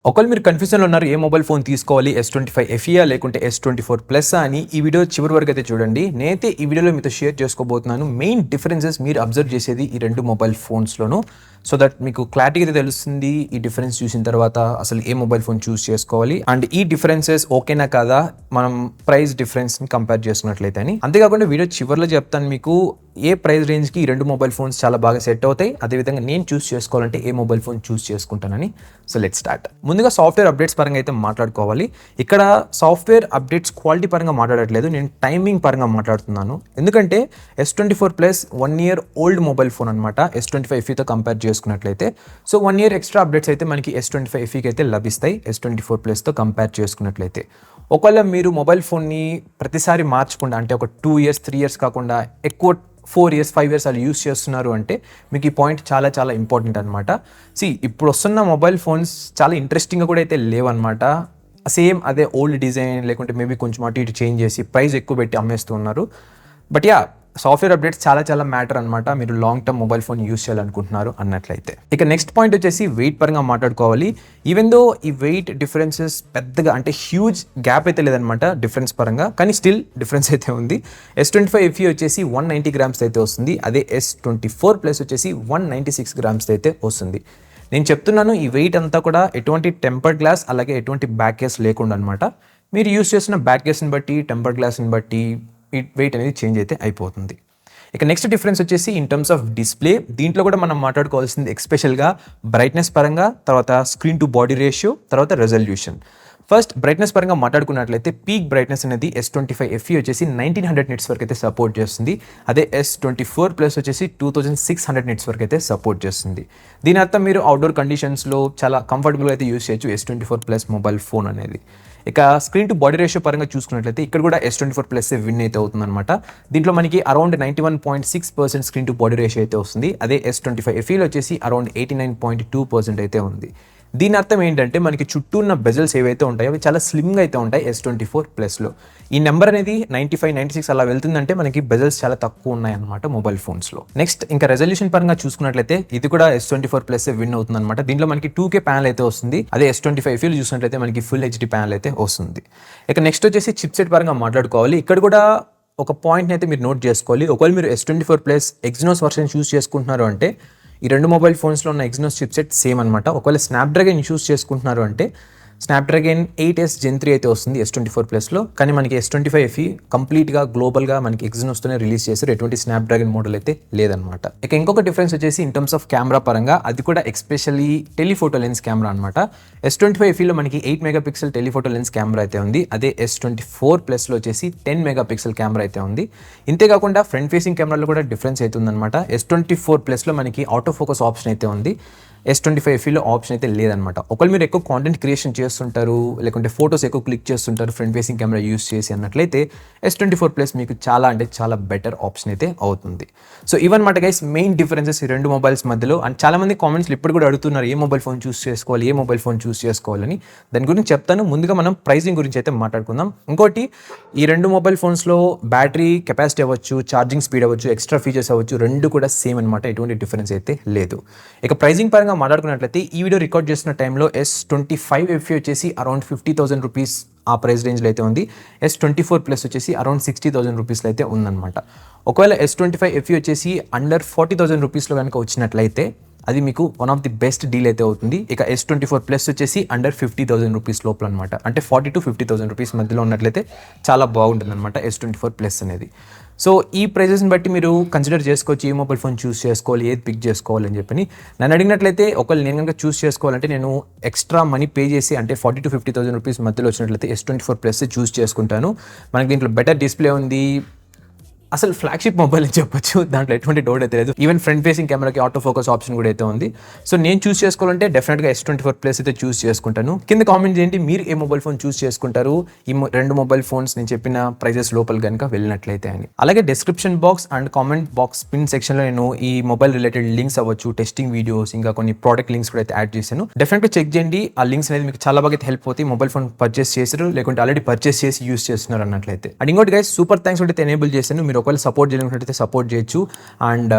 ఒకవేళ మీరు కన్‌ఫ్యూజన్‌లో ఉన్నారు. ఏ మొబైల్ ఫోన్ తీసుకోవాలి? S25 FEఆ లేకుంటే S24 ప్లస్సా అని ఈ వీడియో చివరి వరకు అయితే చూడండి. నేనైతే ఈ వీడియోలో మీతో షేర్ చేసుకోబోతున్నాను. మెయిన్ డిఫరెన్సెస్ మీరు అబ్జర్వ్ చేసేది ఈ 2 మొబైల్ ఫోన్స్‌లోను. సో దట్ మీకు క్లారిటీగా అయితే తెలుస్తుంది. ఈ డిఫరెన్స్ చూసిన తర్వాత అసలు ఏ మొబైల్ ఫోన్ చూస్ చేసుకోవాలి. అండ్ ఈ డిఫరెన్సెస్ ఓకేనా కాదా? మనం ప్రైస్ డిఫరెన్స్‌ని కంపేర్ చేసుకున్నట్లయితే అని. అంతేకాకుండా వీడియో చివర్లో చెప్తాను మీకు ఏ ప్రైస్ రేంజ్‌కి ఈ 2 మొబైల్ ఫోన్స్ చాలా బాగా సెట్ అవుతాయి. అదేవిధంగా నేను చూస్ చేసుకోవాలంటే ఏ మొబైల్ ఫోన్ చూస్ చేసుకుంటానని. So let's start. ముందుగా సాఫ్ట్‌వేర్ అప్డేట్స్ పరంగా అయితే మాట్లాడుకోవాలి. ఇక్కడ సాఫ్ట్‌వేర్ అప్డేట్స్ క్వాలిటీ పరంగా మాట్లాడట్లేదు. నేను టైమింగ్ పరంగా మాట్లాడుతున్నాను. ఎందుకంటే S24 plus 1 year old mobile phone అనమాట. S25 FEతో కంపేర్ చేసుకున్నట్లయితే. సో 1 ఇయర్ ఎక్స్ట్రా అప్డేట్స్ అయితే మనకి S25 FEకి అయితే లభిస్తాయి. S24 ప్లస్‌తో కంపేర్ చేసుకున్నట్లయితే. ఒకవేళ మీరు మొబైల్ ఫోన్‌ని ప్రతిసారి మార్చకుండా అంటే ఒక 2 ఇయర్స్, 3 ఇయర్స్ కాకుండా ఎక్కువ 4 ఇయర్స్, 5 ఇయర్స్ అలా యూస్ చేస్తున్నారు అంటే మీకు ఈ పాయింట్ చాలా చాలా ఇంపార్టెంట్ అనమాట. ఇప్పుడు వస్తున్న మొబైల్ ఫోన్స్ చాలా ఇంట్రెస్టింగ్గా కూడా అయితే లేవన్నమాట. సేమ్ అదే ఓల్డ్ డిజైన్ లేకుంటే మేబీ కొంచెం అటు ఇటు చేంజ్ చేసి ప్రైస్ ఎక్కువ పెట్టి అమ్మేస్తూ ఉన్నారు. బట్ సాఫ్ట్వేర్ అప్డేట్స్ చాలా చాలా మ్యాటర్ అనమాట. మీరు long term mobile phone use చేయాలనుకుంటున్నారు అన్నట్లయితే. ఇక నెక్స్ట్ పాయింట్ వచ్చేసి వెయిట్ పరంగా మాట్లాడుకోవాలి. ఈవెన్ దో ఈ వెయిట్ డిఫరెన్సెస్ పెద్దగా అంటే హ్యూజ్ గ్యాప్ అయితే లేదనమాట డిఫరెన్స్ పరంగా, కానీ స్టిల్ డిఫరెన్స్ అయితే ఉంది. S25 FE వచ్చేసి 190 గ్రామ్స్ అయితే వస్తుంది. అదే S24 ప్లస్ వచ్చేసి 196 గ్రామ్స్ అయితే వస్తుంది. నేను చెప్తున్నాను ఈ వెయిట్ అంతా కూడా ఎటువంటి టెంపర్డ్ గ్లాస్ అలాగే ఎటువంటి బ్యాక్ కేస్ లేకుండా అనమాట. మీరు యూస్ చేసిన బ్యాక్ కేస్ని బట్టి టెంపర్డ్ గ్లాస్ని బట్టి ఈ వెయిట్ అనేది చేంజ్ అయితే అయిపోతుంది. ఇక నెక్స్ట్ డిఫరెన్స్ వచ్చేసి ఇన్ టర్మ్స్ ఆఫ్ డిస్ప్లే. దీంట్లో కూడా మనం మాట్లాడుకోవాల్సింది ఎక్స్పెషల్గా బ్రైట్నెస్ పరంగా, తర్వాత స్క్రీన్ టు బాడీ రేషియో, తర్వాత రెజల్యూషన్. ఫస్ట్ బ్రైట్నెస్ పరంగా మాట్లాడుకున్నట్లయితే పీక్ బ్రైట్నెస్ అనేది S25 FE వచ్చేసి 1900 నిట్స్ వరకు అయితే సపోర్ట్ చేస్తుంది. అదే S24 ప్లస్ వచ్చేసి 2600 నిట్స్ వరకు అయితే సపోర్ట్ చేస్తుంది. దీని అర్థం మీరు అవుట్డోర్ కండిషన్స్లో చాలా కంఫర్టబుల్గా అయితే యూస్ చేయొచ్చు S24 ప్లస్ మొబైల్ ఫోన్ అనేది. ఇక స్క్రీన్ టు బాడీ రేషియో పరంగా చూసుకున్నట్లయితే ఇక్కడ కూడా S24 ప్లస్ విన్ అయితే అవుతుందన్నమాట. దీంట్లో మనకి around 91.6% screen to body ratio అయితే వస్తుంది. అదే S25 FEలో వచ్చేసి అరౌండ్ 89.2% అయితే ఉంది. దీని అర్థం ఏంటంటే మనకి చుట్టూ ఉన్న బెజల్స్ ఏవైతే ఉంటాయో అవి చాలా స్లిమ్గా అయితే ఉంటాయి S24 ప్లస్లో. ఈ నెంబర్ అనేది 95, 96 అలా వెళ్తుందంటే మనకి బెజల్స్ చాలా తక్కువ ఉన్నాయన్నమాట మొబైల్ ఫోన్స్లో. నెక్స్ట్ ఇంకా రెజల్యూషన్ పరంగా చూసుకున్నట్లయితే ఇది కూడా S24 ప్లస్ విన్ అవుతుందన్నమాట. దీంట్లో మనకి 2K ప్యానల్ అయితే వస్తుంది. అదే S25 FEలో చూసినట్లయితే మనకి ఫుల్ HD ప్యానల్ అయితే వస్తుంది. ఇక నెక్స్ట్ వచ్చేసి చిప్సెట్ పరంగా మాట్లాడుకోవాలి. ఇక్కడ కూడా ఒక పాయింట్ని అయితే మీరు నోట్ చేసుకోవాలి. ఒకవేళ మీరు S24 ప్లస్ ఎగ్జినోస్ వర్షన్ చూస్ చేసుకుంటున్నారు అంటే ఈ 2 మొబైల్ ఫోన్స్లో ఉన్న ఎగ్జినోస్ చిప్సెట్ సేమ్ అనమాట. ఒకవేళ స్నాప్డ్రాగన్ యూస్ చేసుకుంటున్నారు అంటే స్నాప్డ్రాగన్ 8S Gen 3 అయితే వస్తుంది S24 ప్లస్లో. కానీ మనకి S25 FE కంప్లీట్గా గ్లోబల్గా మనకి ఎగ్జినోస్తోనే రిలీజ్ చేశారు. ఎటువంటి స్నాప్డ్రాగన్ మోడల్ అయితే లేదనమాట. ఇక ఇంకొక డిఫరెన్స్ వచ్చేసి ఇన్ టర్మ్స్ ఆఫ్ కెమెరా పరంగా అది కూడా ఎక్స్పెషల్లీ టెలిఫోటో లెన్స్ కెమెరా అనమాట. S25 FEలో మనకి 8 మెగాపిక్సెల్ టెలిఫోటో లెన్స్ కెమెరా అయితే ఉంది. అదే S24 ప్లస్లో వచ్చేసి 10 మెగాపిక్సెల్ కెమెరా అయితే ఉంది. ఇంతేకాకుండా ఫ్రంట్ ఫేసింగ్ కెమెరాలో కూడా డిఫరెన్స్ అయితే ఉందన్నమాట. S24 ప్లస్లో మనకి ఆటో ఫోకస్ ఆప్షన్ అయితే ఉంది. S25 FEలో ఆప్షన్ అయితే లేదనమాట. ఒకవేళ మీరు ఎక్కువ కాంటెంట్ క్రియేషన్ చేస్తుంటారు లేకుంటే ఫోటోస్ ఎక్కువ క్లిక్ చేస్తుంటారు ఫ్రంట్ ఫేసింగ్ కెమెరా యూస్ చేసి అన్నట్లయితే S24 ప్లస్ మీకు చాలా అంటే చాలా బెటర్ ఆప్షన్ అయితే అవుతుంది. సో ఇవన్నమాట గైస్ మెయిన్ డిఫరెన్సెస్ ఈ 2 మొబైల్స్ మధ్యలో. అండ్ చాలా మంది కామెంట్స్లో ఇప్పుడు కూడా అడుగుతున్నారు ఏ మొబైల్ ఫోన్ చూస్ చేసుకోవాలి, ఏ మొబైల్ ఫోన్ చూస్ చేసుకోవాలని. దాని గురించి చెప్తాను. ముందుగా మనం ప్రైసింగ్ గురించి అయితే మాట్లాడుకుందాం. ఇంకోటి ఈ 2 మొబైల్ ఫోన్స్లో బ్యాటరీ కెపాసిటీ అవ్వచ్చు, ఛార్జింగ్ స్పీడ్ అవ్వచ్చు, ఎక్స్ట్రా ఫీచర్స్ అవ్వచ్చు, రెండు కూడా సేమ్ అనమాట. ఎటువంటి డిఫరెన్స్ అయితే లేదు. ఇక ప్రైసింగ్ పరంగా మాట్లాడుకున్నట్లయితే ఈ వీడియో రికార్డ్ చేసిన టైంలో S25 FE వచ్చేసి అరౌండ్ 50,000 రూపీస్ ఆ ప్రైస్ రేంజ్లో అయితే ఉంది. S24 ప్లస్ వచ్చేసి అరౌండ్ 60,000 రూపీస్లో అయితే ఉందన్నమాట. ఒకవేళ S25 FE వచ్చేసి అండర్ 40,000 రూపీస్లో కనుక వచ్చినట్లయితే అది మీకు one of the best deal అయితే అవుతుంది. ఇక S24 ప్లస్ వచ్చేసి అండర్ 50,000 రూపీస్ లోపల అనమాట. అంటే 40,000 to 50,000 రూపీస్ మధ్యలో ఉన్నట్లయితే చాలా బాగుంటుంది అనమాట S24 ప్లస్ అనేది. సో ఈ ప్రైజెస్ని బట్టి మీరు కన్సిడర్ చేసుకోవచ్చు ఏ మొబైల్ ఫోన్ చూస్ చేసుకోవాలి, ఏది పిక్ చేసుకోవాలని చెప్పని. నన్ను అడిగినట్లయితే ఒకవేళ నేను కనుక చూస్ చేసుకోవాలంటే నేను ఎక్స్ట్రా మనీ పే చేసి అంటే 40,000 to 50,000 రూపీస్ మధ్యలో వచ్చినట్లయితే S24 ప్లస్ చూస్ చేసుకుంటాను. మనకి దీంట్లో బెటర్ డిస్ప్లే ఉంది. అసలు ఫ్లాగ్షిప్ మొబైల్ అని చెప్పొచ్చు. దాంట్లో ఎటువంటి డౌట్ అయితే లేదు. ఈవెన్ ఫ్రంట్ ఫేసింగ్ కెమెరాకి ఆటో ఫోకస్ ఆప్షన్ కూడా అయితే ఉంది. సో నేను చూస్ చేసుకోవాలంటే డెఫినెట్గా S24 ప్లస్ అయితే చూస్ చేసుకుంటాను. కింద కామెంట్ చేయండి మీరు ఏ మొబైల్ ఫోన్ చూస్ చేసుకుంటారు ఈ 2 మొబైల్ ఫోన్స్ నేను చెప్పిన ప్రైజెస్ లోపల కనుక వెళ్ళినట్లయితే అని. అలాగే description box and comment box pin సెక్షన్లో నేను ఈ మొబైల్ రిలేటెడ్ లింక్స్ అవ్వచ్చు, టెస్టింగ్ వీడియోస్, ఇంకా కొన్ని ప్రోడక్ట్ లింక్స్ కూడా అయితే యాడ్ చేశాను. డెఫినెట్గా చెక్ చేయండి. ఆ లింక్స్ అనేది మీకు చాలా బాగా హెల్ప్ అవుతాయి. మొబైల్ ఫోన్ పర్చేస్ చేశారు లేకుంటే ఆల్రెడీ పర్చేస్ చేసి యూస్ చేస్తున్నారు అన్నట్లయితే. అండ్ ఇంకోటి గైస్ సూపర్ థ్యాంక్స్ అయితే ఎనేబుల్ చేశాను. మీరు మీరు ఒకవేళ సపోర్ట్ చేయాలనుకుంటే సపోర్ట్ చేయొచ్చు. అండ్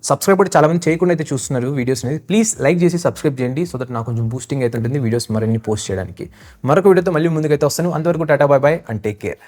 సబ్స్క్రైబ్ కూడా చాలామంది చేయకుండా అయితే చూస్తున్నారు వీడియోస్ అనేది. ప్లీజ్ లైక్ చేసి సబ్స్క్రైబ్ చేయండి, సో దట్ నాకు కొంచెం బూస్టింగ్ అయితే ఉంటుంది వీడియోస్ మరిన్ని పోస్ట్ చేయడానికి. మరొక వీడియోతో మళ్ళీ ముందుకైతే వస్తాను. అంతవరకు Tata, by by and take care.